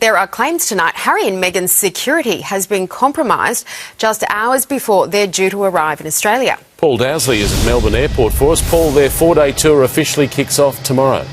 There are claims tonight Harry and Meghan's security has been compromised just hours before they're due to arrive in Australia. Paul Dowsley is at Melbourne Airport for us. Paul, their 4-day tour officially kicks off tomorrow.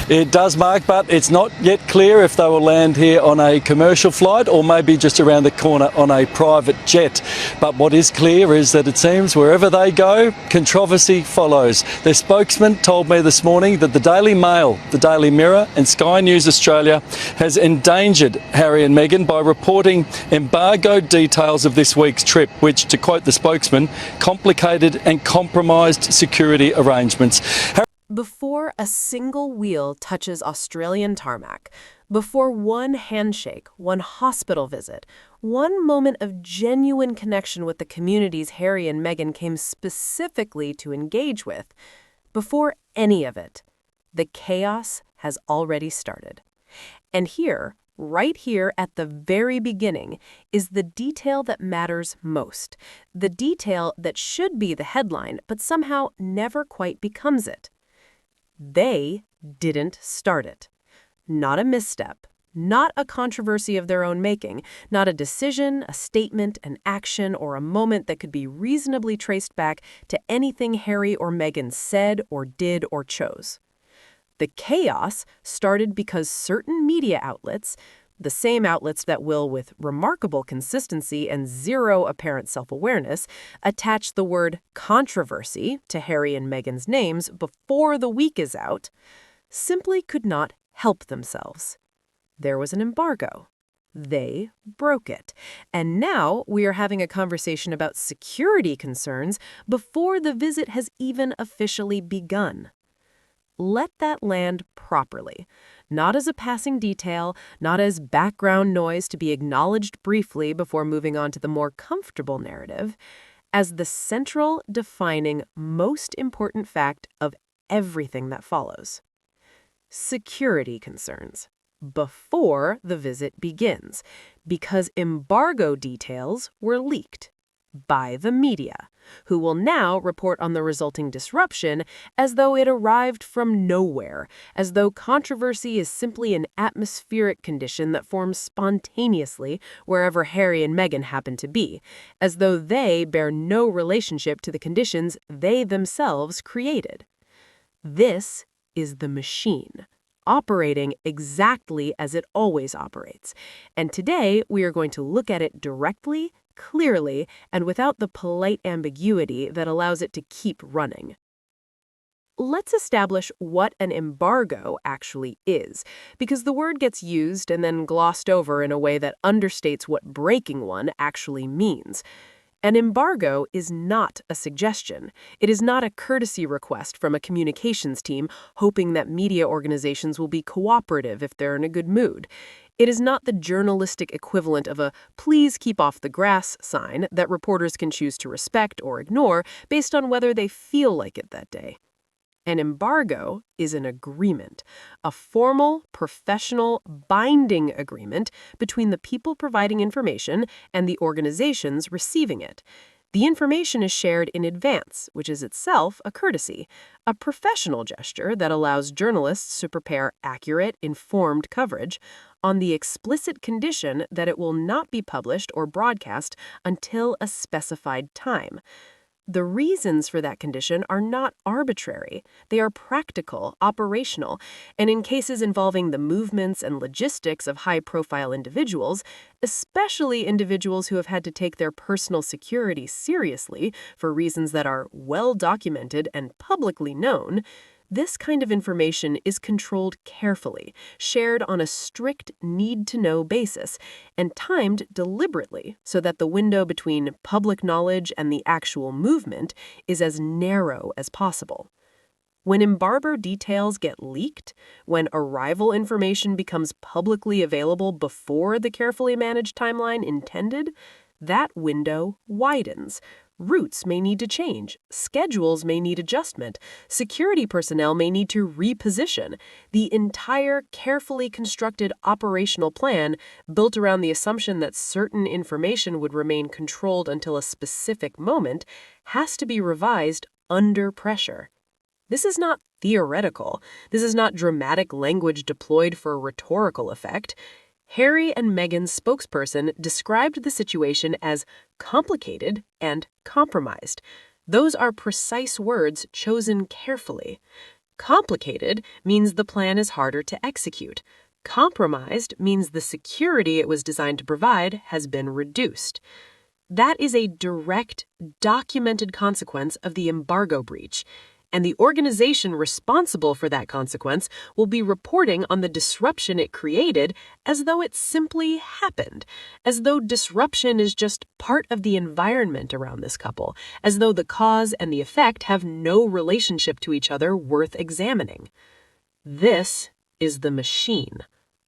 It does, Mark, but it's not yet clear if they will land here on a commercial flight or maybe just around the corner on a private jet. But what is clear is that it seems wherever they go, controversy follows. Their spokesman told me this morning that the Daily Mail, the Daily Mirror and Sky News Australia has endangered Harry and Meghan by reporting embargoed details of this week's trip, which, to quote the spokesman, complicated and compromised security arrangements. Before a single wheel touches Australian tarmac, before one handshake, one hospital visit, one moment of genuine connection with the communities Harry and Meghan came specifically to engage with, before any of it, the chaos has already started. And here, right here at the very beginning, is the detail that matters most, the detail that should be the headline, but somehow never quite becomes it. They didn't start it. Not a misstep, not a controversy of their own making, not a decision, a statement, an action, or a moment that could be reasonably traced back to anything Harry or Meghan said or did or chose. The chaos started because certain media outlets, the same outlets that will, with remarkable consistency and zero apparent self-awareness, attach the word controversy to Harry and Meghan's names before the week is out, simply could not help themselves. There was an embargo. They broke it. And now we are having a conversation about security concerns before the visit has even officially begun. Let that land properly, not as a passing detail, not as background noise to be acknowledged briefly before moving on to the more comfortable narrative, as the central, defining, most important fact of everything that follows. Security concerns before the visit begins, because embargo details were leaked by the media, who will now report on the resulting disruption as though it arrived from nowhere, as though controversy is simply an atmospheric condition that forms spontaneously wherever Harry and Meghan happen to be, as though they bear no relationship to the conditions they themselves created. This is the machine, operating exactly as it always operates. And today we are going to look at it directly, clearly, and without the polite ambiguity that allows it to keep running. Let's establish what an embargo actually is, because the word gets used and then glossed over in a way that understates what breaking one actually means. An embargo is not a suggestion. It is not a courtesy request from a communications team hoping that media organizations will be cooperative if they're in a good mood. It is not the journalistic equivalent of a "please keep off the grass" sign that reporters can choose to respect or ignore based on whether they feel like it that day. An embargo is an agreement, a formal, professional, binding agreement between the people providing information and the organizations receiving it. The information is shared in advance, which is itself a courtesy, a professional gesture that allows journalists to prepare accurate, informed coverage on the explicit condition that it will not be published or broadcast until a specified time. The reasons for that condition are not arbitrary. They are practical, operational, and in cases involving the movements and logistics of high-profile individuals, especially individuals who have had to take their personal security seriously for reasons that are well documented and publicly known, this kind of information is controlled carefully, shared on a strict need-to-know basis, and timed deliberately so that the window between public knowledge and the actual movement is as narrow as possible. When embargo details get leaked, when arrival information becomes publicly available before the carefully managed timeline intended, that window widens. Routes may need to change, schedules may need adjustment, security personnel may need to reposition. The entire carefully constructed operational plan, built around the assumption that certain information would remain controlled until a specific moment, has to be revised under pressure. This is not theoretical. This is not dramatic language deployed for rhetorical effect. Harry and Meghan's spokesperson described the situation as complicated and compromised. Those are precise words chosen carefully. Complicated means the plan is harder to execute. Compromised means the security it was designed to provide has been reduced. That is a direct, documented consequence of the embargo breach, and the organization responsible for that consequence will be reporting on the disruption it created as though it simply happened, as though disruption is just part of the environment around this couple, as though the cause and the effect have no relationship to each other worth examining. This is the machine,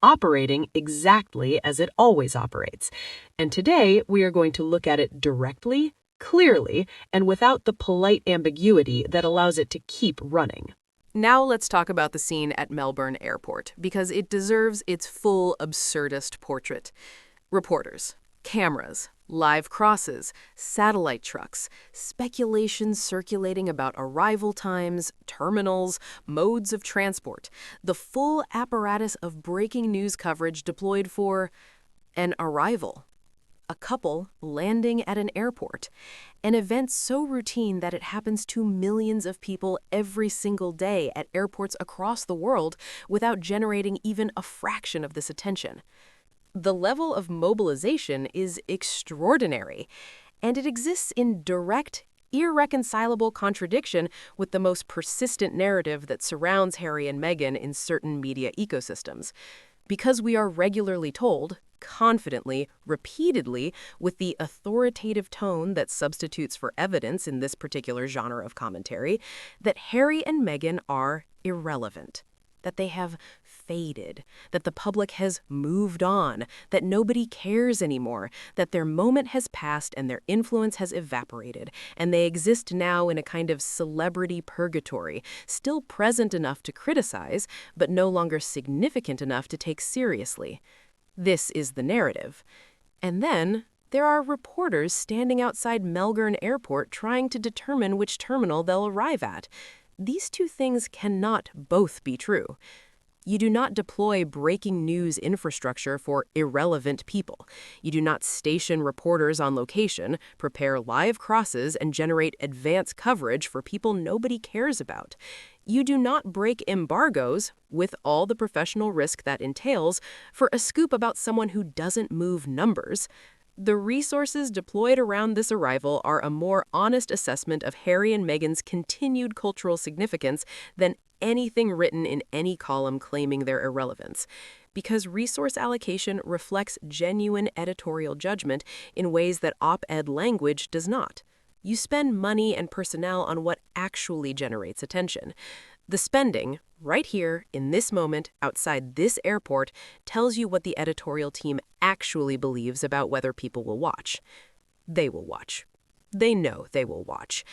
operating exactly as it always operates. And today, we are going to look at it directly, clearly, and without the polite ambiguity that allows it to keep running. Now let's talk about the scene at Melbourne Airport, because it deserves its full absurdist portrait. Reporters, cameras, live crosses, satellite trucks, speculations circulating about arrival times, terminals, modes of transport, the full apparatus of breaking news coverage deployed for an arrival. A couple landing at an airport, an event so routine that it happens to millions of people every single day at airports across the world without generating even a fraction of this attention. The level of mobilization is extraordinary, and it exists in direct, irreconcilable contradiction with the most persistent narrative that surrounds Harry and Meghan in certain media ecosystems. Because we are regularly told, confidently, repeatedly, with the authoritative tone that substitutes for evidence in this particular genre of commentary, that Harry and Meghan are irrelevant, that they have faded, that the public has moved on, that nobody cares anymore, that their moment has passed and their influence has evaporated, and they exist now in a kind of celebrity purgatory, still present enough to criticize, but no longer significant enough to take seriously. This is the narrative. And then there are reporters standing outside Melbourne Airport trying to determine which terminal they'll arrive at. These two things cannot both be true. You do not deploy breaking news infrastructure for irrelevant people. You do not station reporters on location, prepare live crosses, and generate advance coverage for people nobody cares about. You do not break embargoes, with all the professional risk that entails, for a scoop about someone who doesn't move numbers. The resources deployed around this arrival are a more honest assessment of Harry and Meghan's continued cultural significance than anything written in any column claiming their irrelevance, because resource allocation reflects genuine editorial judgment in ways that op-ed language does not. You spend money and personnel on what actually generates attention. The spending, right here, in this moment, outside this airport, tells you what the editorial team actually believes about whether people will watch. They will watch. They know they will watch.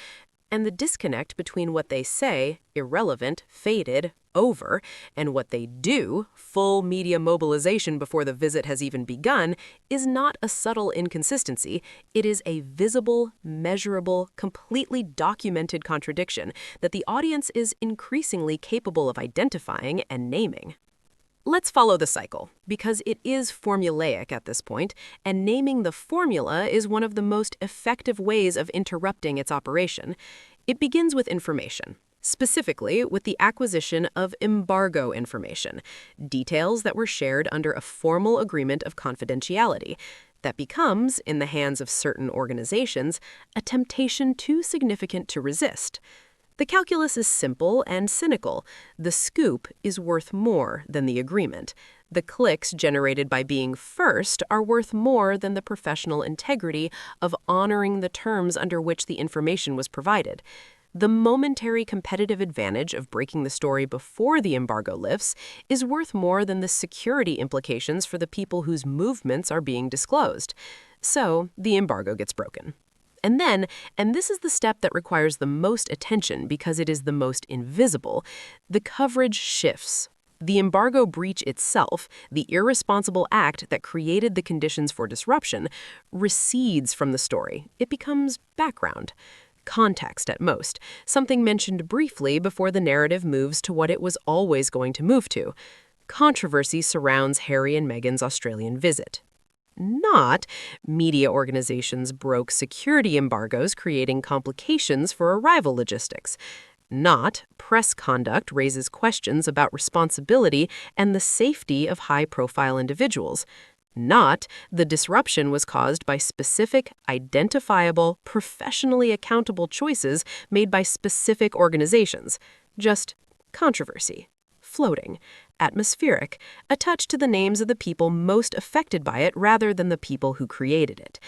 And the disconnect between what they say, irrelevant, faded, over, and what they do, full media mobilization before the visit has even begun, is not a subtle inconsistency. It is a visible, measurable, completely documented contradiction that the audience is increasingly capable of identifying and naming. Let's follow the cycle, because it is formulaic at this point, and naming the formula is one of the most effective ways of interrupting its operation. It begins with information, specifically with the acquisition of embargo information, details that were shared under a formal agreement of confidentiality. That becomes, in the hands of certain organizations, a temptation too significant to resist. The calculus is simple and cynical. The scoop is worth more than the agreement. The clicks generated by being first are worth more than the professional integrity of honoring the terms under which the information was provided. The momentary competitive advantage of breaking the story before the embargo lifts is worth more than the security implications for the people whose movements are being disclosed. So, the embargo gets broken. And then, and this is the step that requires the most attention because it is the most invisible, the coverage shifts. The embargo breach itself, the irresponsible act that created the conditions for disruption, recedes from the story. It becomes background. context at most, something mentioned briefly before the narrative moves to what it was always going to move to. Controversy surrounds Harry and Meghan's Australian visit. Not media organizations broke security embargoes, creating complications for arrival logistics. Not press conduct raises questions about responsibility and the safety of high-profile individuals. Not the disruption was caused by specific, identifiable, professionally accountable choices made by specific organizations. Just controversy. Floating, atmospheric, attached to the names of the people most affected by it rather than the people who created it.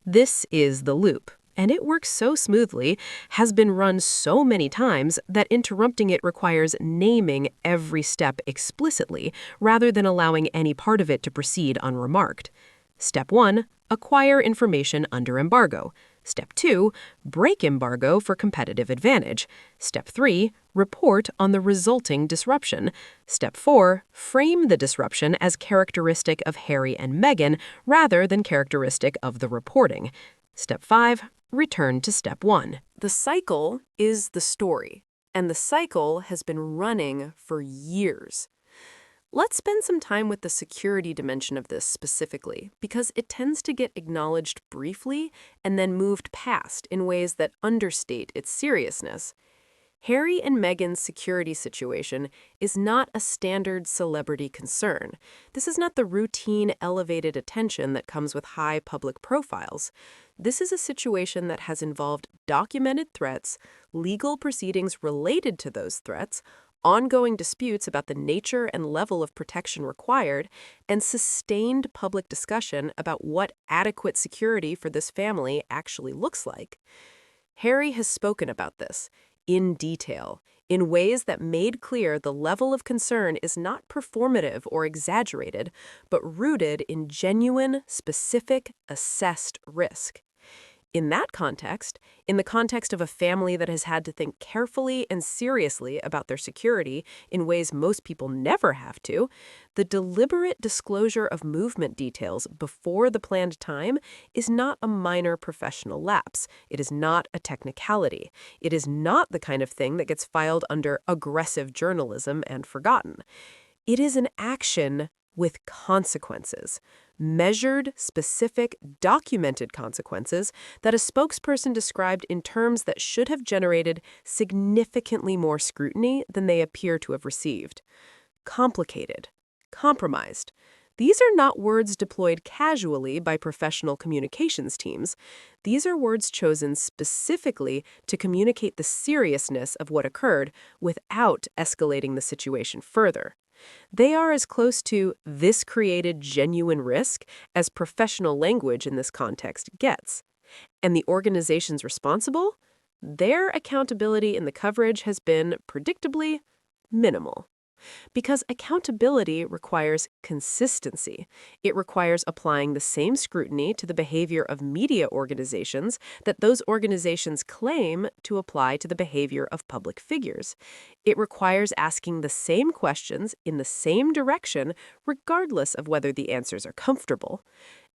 This is the loop, and it works so smoothly, has been run so many times that interrupting it requires naming every step explicitly rather than allowing any part of it to proceed unremarked. Step 1, acquire information under embargo. Step 2, break embargo for competitive advantage. Step 3, report on the resulting disruption. Step 4, frame the disruption as characteristic of Harry and Meghan rather than characteristic of the reporting. Step 5, return to step 1. The cycle is the story, and the cycle has been running for years. Let's spend some time with the security dimension of this specifically, because it tends to get acknowledged briefly and then moved past in ways that understate its seriousness. Harry and Meghan's security situation is not a standard celebrity concern. This is not the routine elevated attention that comes with high public profiles. This is a situation that has involved documented threats, legal proceedings related to those threats, ongoing disputes about the nature and level of protection required, and sustained public discussion about what adequate security for this family actually looks like. Harry has spoken about this in detail, in ways that made clear the level of concern is not performative or exaggerated, but rooted in genuine, specific, assessed risk. In that context, in the context of a family that has had to think carefully and seriously about their security in ways most people never have to, the deliberate disclosure of movement details before the planned time is not a minor professional lapse. It is not a technicality. It is not the kind of thing that gets filed under aggressive journalism and forgotten. It is an action with consequences. Measured, specific, documented consequences that a spokesperson described in terms that should have generated significantly more scrutiny than they appear to have received. Complicated. Compromised. These are not words deployed casually by professional communications teams. These are words chosen specifically to communicate the seriousness of what occurred without escalating the situation further. They are as close to "this created genuine risk" as professional language in this context gets. And the organizations responsible? Their accountability in the coverage has been, predictably, minimal. Because accountability requires consistency. It requires applying the same scrutiny to the behavior of media organizations that those organizations claim to apply to the behavior of public figures. It requires asking the same questions in the same direction, regardless of whether the answers are comfortable.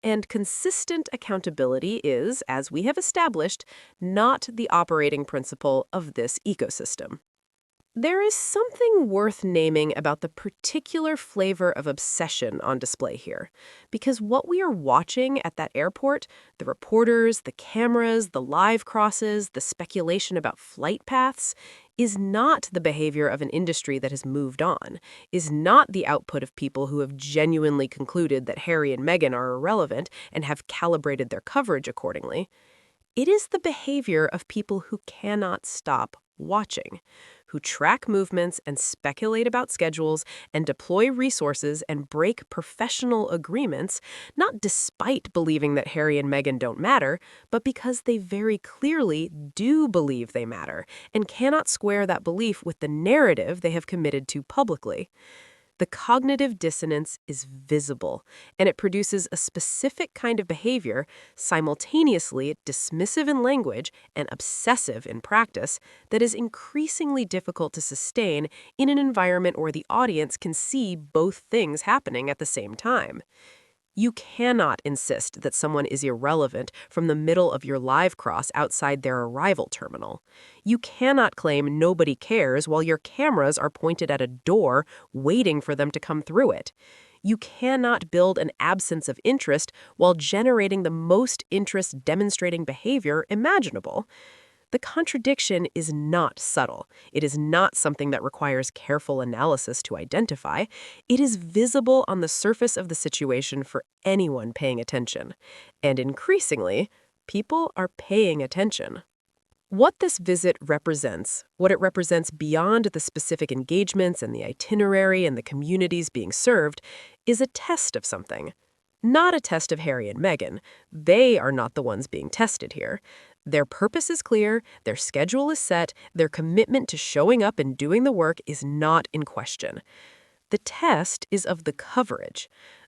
And consistent accountability is, as we have established, not the operating principle of this ecosystem. There is something worth naming about the particular flavor of obsession on display here, because what we are watching at that airport, the reporters, the cameras, the live crosses, the speculation about flight paths, is not the behavior of an industry that has moved on, is not the output of people who have genuinely concluded that Harry and Meghan are irrelevant and have calibrated their coverage accordingly. It is the behavior of people who cannot stop watching, who track movements and speculate about schedules and deploy resources and break professional agreements, not despite believing that Harry and Meghan don't matter, but because they very clearly do believe they matter and cannot square that belief with the narrative they have committed to publicly. The cognitive dissonance is visible, and it produces a specific kind of behavior, simultaneously dismissive in language and obsessive in practice, that is increasingly difficult to sustain in an environment where the audience can see both things happening at the same time. You cannot insist that someone is irrelevant from the middle of your live cross outside their arrival terminal. You cannot claim nobody cares while your cameras are pointed at a door waiting for them to come through it. You cannot build an absence of interest while generating the most interest-demonstrating behavior imaginable. The contradiction is not subtle. It is not something that requires careful analysis to identify. It is visible on the surface of the situation for anyone paying attention. And increasingly, people are paying attention. What this visit represents, what it represents beyond the specific engagements and the itinerary and the communities being served, is a test of something. Not a test of Harry and Meghan. They are not the ones being tested here. Their purpose is clear, their schedule is set, their commitment to showing up and doing the work is not in question. The test is of the coverage,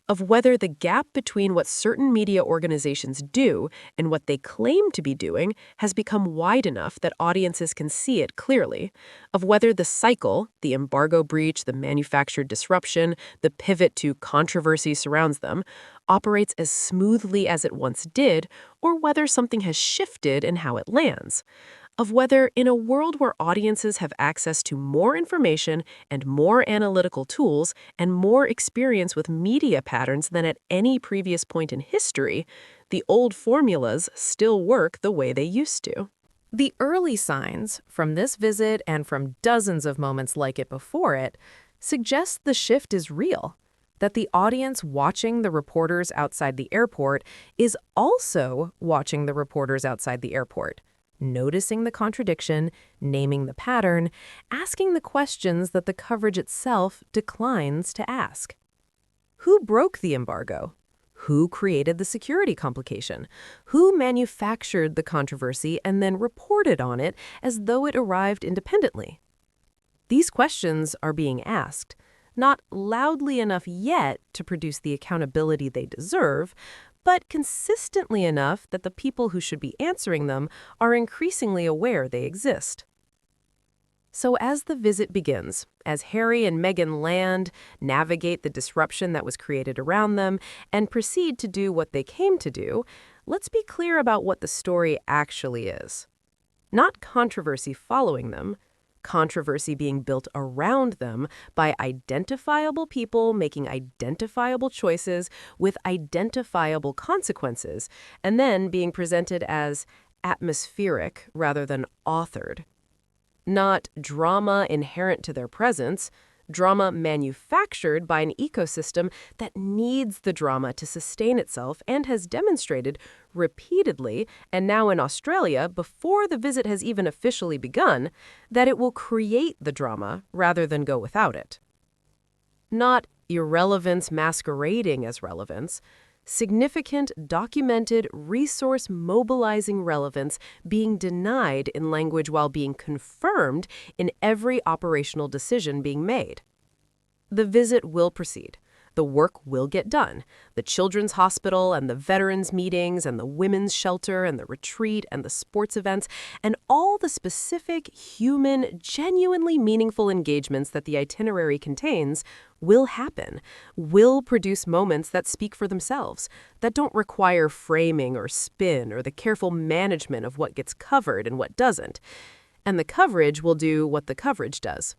of whether the gap between what certain media organizations do and what they claim to be doing has become wide enough that audiences can see it clearly, of whether the cycle, the embargo breach, the manufactured disruption, the pivot to controversy surrounds them, operates as smoothly as it once did, or whether something has shifted in how it lands. Of whether, in a world where audiences have access to more information and more analytical tools and more experience with media patterns than at any previous point in history, the old formulas still work the way they used to. The early signs, from this visit and from dozens of moments like it before it, suggest the shift is real, that the audience watching the reporters outside the airport is also watching the reporters outside the airport, noticing the contradiction, naming the pattern, asking the questions that the coverage itself declines to ask. Who broke the embargo? Who created the security complication? Who manufactured the controversy and then reported on it as though it arrived independently? These questions are being asked, not loudly enough yet to produce the accountability they deserve, but consistently enough that the people who should be answering them are increasingly aware they exist. So as the visit begins, as Harry and Meghan land, navigate the disruption that was created around them, and proceed to do what they came to do, let's be clear about what the story actually is. Not controversy following them, controversy being built around them by identifiable people making identifiable choices with identifiable consequences, and then being presented as atmospheric rather than authored. Not drama inherent to their presence, drama manufactured by an ecosystem that needs the drama to sustain itself and has demonstrated repeatedly, and now in Australia, before the visit has even officially begun, that it will create the drama rather than go without it. Not irrelevance masquerading as relevance, significant, documented, resource-mobilizing relevance being denied in language while being confirmed in every operational decision being made. The visit will proceed. The work will get done. The children's hospital and the veterans meetings and the women's shelter and the retreat and the sports events and all the specific, human, genuinely meaningful engagements that the itinerary contains will happen, will produce moments that speak for themselves, that don't require framing or spin or the careful management of what gets covered and what doesn't. And the coverage will do what the coverage does.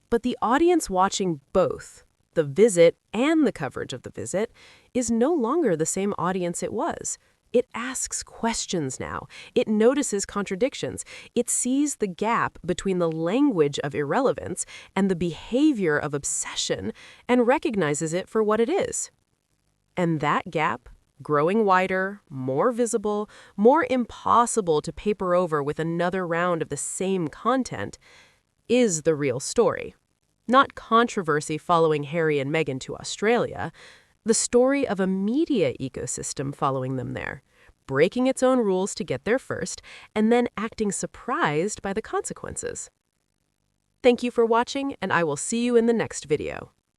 But the audience watching both, the visit and the coverage of the visit, is no longer the same audience it was. It asks questions now. It notices contradictions. It sees the gap between the language of irrelevance and the behavior of obsession and recognizes it for what it is. And that gap, growing wider, more visible, more impossible to paper over with another round of the same content, is the real story. Not controversy following Harry and Meghan to Australia, the story of a media ecosystem following them there, breaking its own rules to get there first, and then acting surprised by the consequences. Thank you for watching, and I will see you in the next video.